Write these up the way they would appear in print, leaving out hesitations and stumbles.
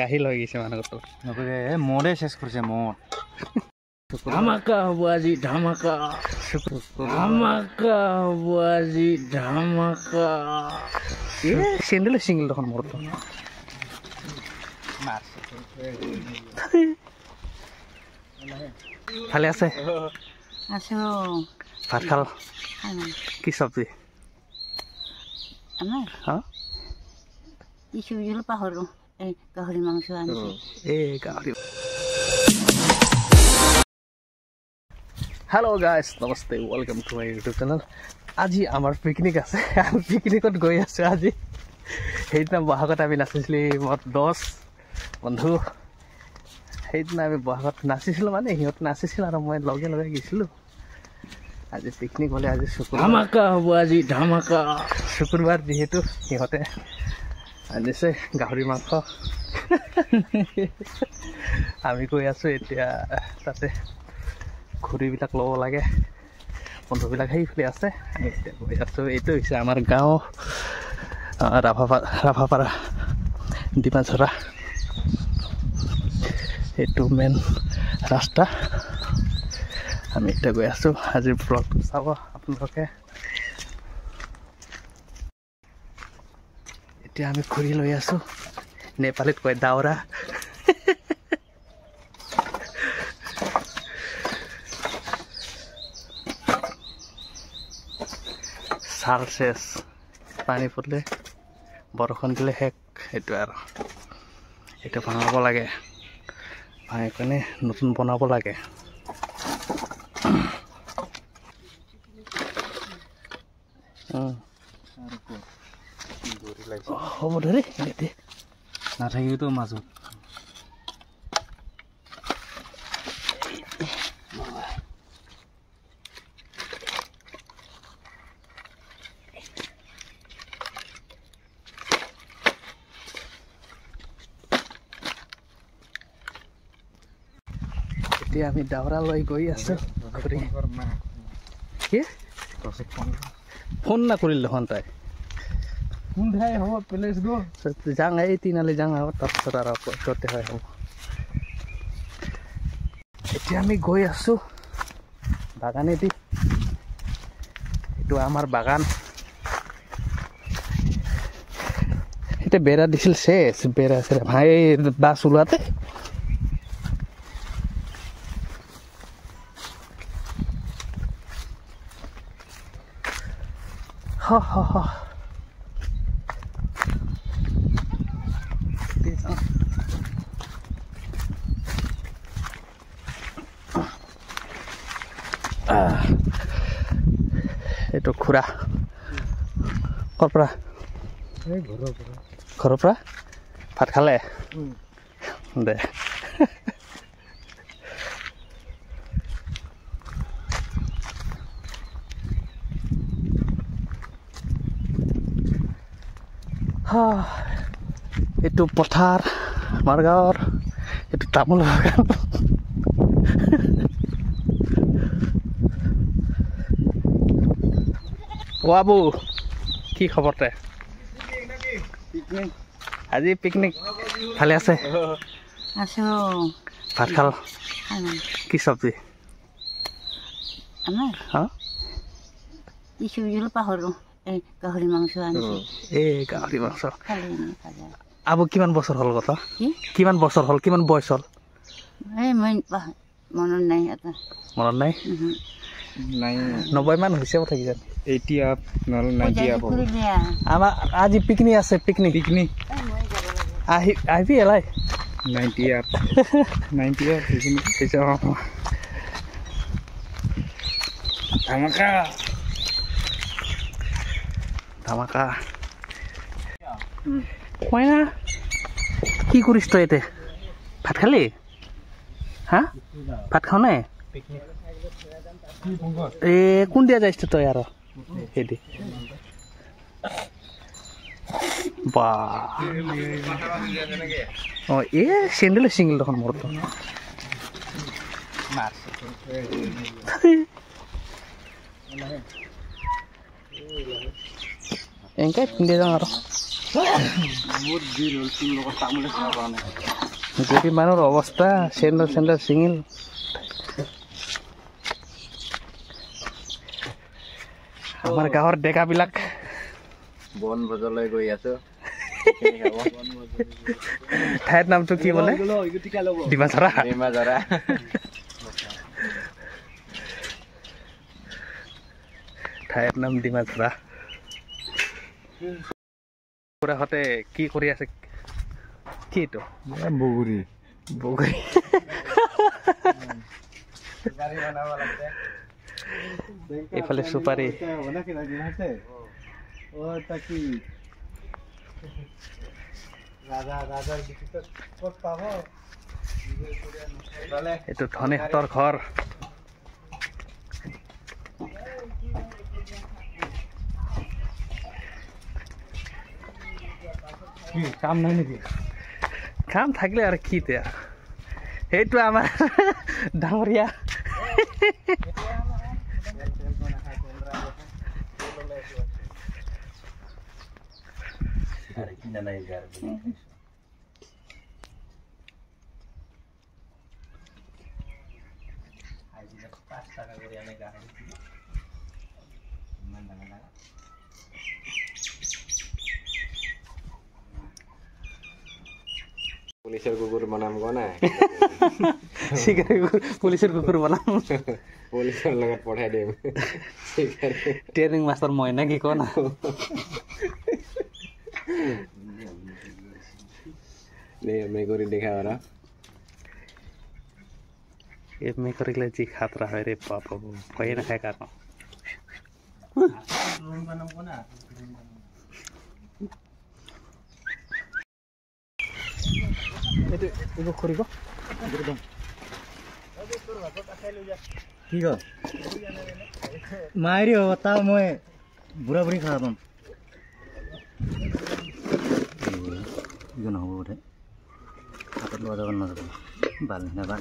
কাহি লৈ গৈছে মানুহ মৰে শেষ কৰিছে মোৰ ধামাকা হ'ব আজি ধামাকা ধামাকা হ'ব আজি ধামাকা চেণ্ডেল চিংগল দেখোন মোৰ ভালে আছে আছো ভাত খাল কি চব্জি আমাৰ হ্যাঁ কি চব্জি পাহৰো এই গাহৰি মাংস আনিছে গাহৰি hello' guys namaste welcome to my YouTube channel আজি আমাৰ পিকনিক আছে আমি পিকনিকত গৈ আছোঁ আজি সেইদিনা বহাগত আমি নাচিছিলোঁ মোৰ 10 বন্ধু সেইদিনা আমি বহাগত নাচিছিলোঁ মানে সিহঁত নাচিছিল আৰু মই লগে লগে গৈছিলোঁ আজি পিকনিক হ'লে আজি শুকুৰবাৰ ধামাকা হ'ব আজি ধামাকা শুকুৰবাৰ যিহেতু সিহঁতে আনিছে গাহৰি মাংস আমি গৈ আছোঁ এতিয়া তাতে ঘড়ীবিলাক ল'ব লাগে বন্ধুবিলাক সেইফালে আছে আমি এতিয়া গৈ আছোঁ এইটো হৈছে আমাৰ গাঁও ৰাভাপাৰা ডিমাঝৰা এইটো মেইন ৰাস্তা আমি এতিয়া গৈ আছোঁ আজিৰ ব্লগটো চাব আপোনালোকে এতিয়া আমি ঘূৰি লৈ আছোঁ নেপালীত কয় দাউৰা চাল চেচ পানী পৰিলে বৰষুণ দিলে শেষ সেইটো আৰু এইটো ভাঙাব লাগে ভাঙি কিনে নতুন বনাব লাগে হ'ব ধৰি নাথাকিবতো মাজত এতিয়া আমি দাউৰা লৈ গৈ আছোঁ কি ফোন নকৰিল দেখোন তাই কোনঠাই হ'ব প্লেচ গো যাং এই তিনিআলি যাং আৰু তাৰপিছত আৰু ওচৰতে হয় হ'ব এতিয়া আমি গৈ আছোঁ বাগানেদি এইটো আমাৰ বাগান এতিয়া বেৰা দিছিল চেচ বেৰা চেৰা ভাই বাছ ওলোৱাতে এইটো খুৰা ক'ৰ পৰা ঘৰৰ পৰা ভাত খালে দে এইটো পথাৰ আমাৰ গাঁৱৰ এইটো তামোল বাগান বাবু কি খবৰ তে আজি পিকনিক ভালে আছে আছো ভাত খাল কি চব্জি আমাৰ হা কি চব্জি পাহৰো এই গাহৰি মাংস আনিছে গাহৰি মাংস খালি ভাজা আবু কিমান বছৰ হ'ল কথা কি কিমান বছৰ হ'ল কিমান বয়স হ'ল এই মই মনত নাই এটা মনত নাই 90 মান হৈছে কথা কি জানি 80 আপ নহলে 90 আপ আমাৰ আজি পিকনিক আছে পিকনিক আহিবি এলাই 90 আপ 90 আপ ধামাকা ধামাকা মইনা কি কৰিছ তই এতিয়া ভাত খালি হা ভাত খাও নাই কোন দিয়া যাইছ তই আৰু সেইদি বা চেণ্ডেল চিংগল দেখোন মোৰ এনেকৈ পিন্ধি যাওঁ আৰু গৰীব মানুহৰ অৱস্থা চেণ্ডেল চেণ্ডেল ছিঙিল আমাৰ গাঁৱৰ ডেকাবিলাক বন বজাৰলৈ গৈ আছো ঠাইৰ নামটো কি বোলে ডিমাঝৰা ঠাইৰ নাম ডিমাঝৰা খুৰাহঁতে কি কৰি আছে কি এইটো বগুৰি বগৰী এইফালে চুপাৰী এইটো ধনীহঁতৰ ঘৰ কাম নাই নেকি কাম থাকিলে আৰু কি এতিয়া সেইটো আমাৰ ডাঙৰীয়া পুলিচৰ কুকুৰ বনাম কোৱা নাই পুলিচৰ কুকুৰ বনাম পুলিচৰ লগত পঠাই দিম ট্ৰেইনিং মাষ্টাৰ মই নে কি কোৱা না মেকুৰী দেখা আৰু এই মেকুৰীলে যি খাতৰা হয় ৰে বাপ ভয়ে নাখায় কাৰণ মাৰি তা মই বুঢ়া বুঢ়ী খাব পাম নহ'ব বোধে হাতত লোৱা যাব নাযাব ভাল নাবাল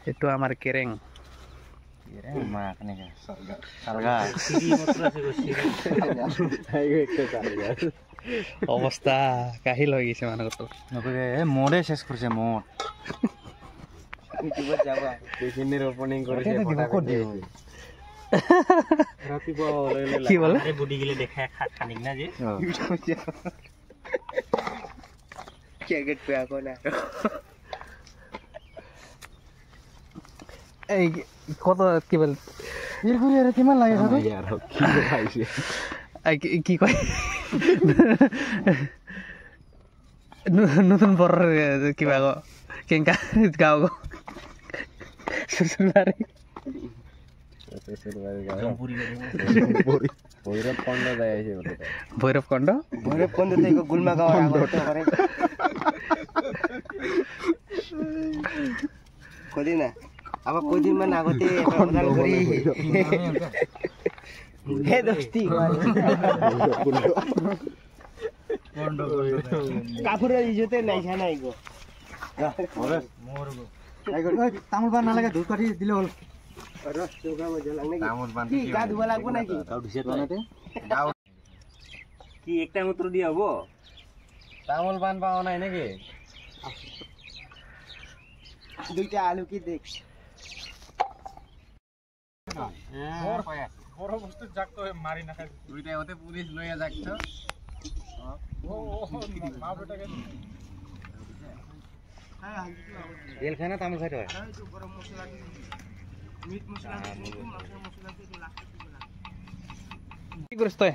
এইটো আমাৰ কেৰেং অৱস্থা কাহিল হৈ গৈছে মানুহটো মদে চেছ কৰিছে মদ অপেনিং কৰিছে কি বোলে এই কত কি বল কিমান লাগে কি কয় নতুন বৰ কিবা কেংকা গাঁও ভৈৰৱ কণ্ড গুলমা গাঁৱৰ কদি না আমাক কদিন মান আগতে কাপোৰৰ ইজতে নাই নাই গো তামোল পাণ নালাগে ধূপ কাঠি দিলে হ'ল গা ধুব লাগব নাকি কি একটা মাত্র দিয়ে হবো তামোল পান পাওয়া নাই নাকি দুইটা আলু কি দেখ বড় বস্তু যাক তো মারি না খাই দুইটা হতে পুলিশ লইয়া যাকতো তেল খায় না তামোল খাইতে হয় কি করিস তুই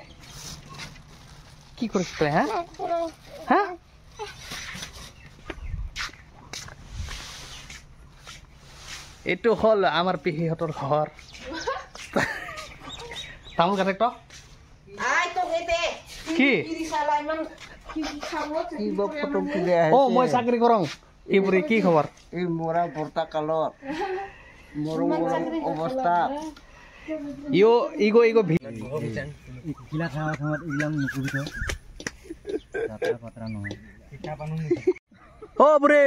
কি করিস তুই হ্যাঁ হ্যাঁ এইটো হল আমার পিহিহঁতৰ ঘৰ তামোল কাটে তো কি ও মই চাকৰি কৰং এইবোৰে কি খবৰ এই মৰা বৰ্তা কালৰ মৰম অৱস্থা ইগো কিলা খাওয়া খাওয়াত এইবিলাক নুকুবিত যাত্ৰা পাত্ৰা নহয় অ বুঢ়ী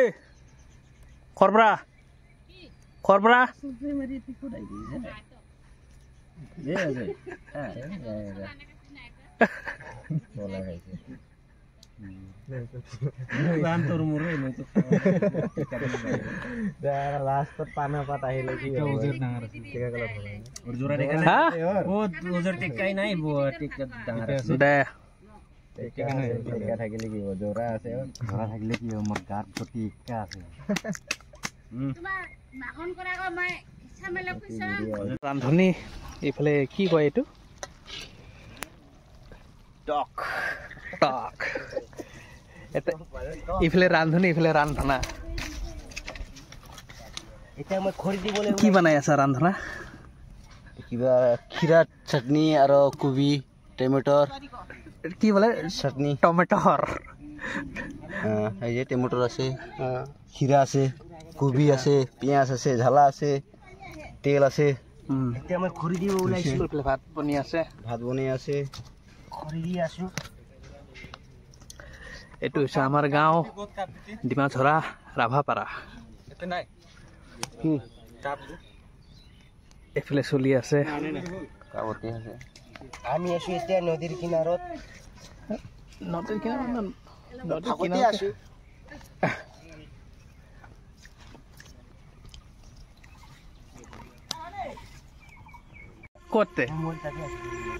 খৰবৰা লাষ্টত পানা পাত আহিলে কি হা দে থাকিলে কি জোৰা আছে ঘৰত থাকিলে কি মোৰ গাত প্ৰতি একা আছে ৰান্ধনি এইফালে কি কয় এইটো টক ইফালে ৰান্ধনি ইফালে ৰান্ধনা এতিয়া মই খৰি দিবলৈ কি বনাই আছা ৰান্ধনা কিবা খিৰা চাটনি আৰু কবি টমেটৰ কি বোলে চাটনি টমেটৰ এই যে টমেটৰ আছে খিৰা আছে কবি আছে পিঁয়াজ আছে ঝালা আছে তেল আছে এতিয়া মই খৰি দিব ওলাইছিলোঁ ভাত বনি আছে ভাত বনাই আছে খৰি দি আছোঁ এইটো হৈছে আমাৰ গাঁও ডিমাঝৰা ৰাভাপাৰা এইফালে চলি আছে কাৱতে আছে আমি আছোঁ এতিয়া নদীৰ কিনাৰত নদীৰ কিনাৰত আছোঁ ক'তে মই তাকে আছোঁ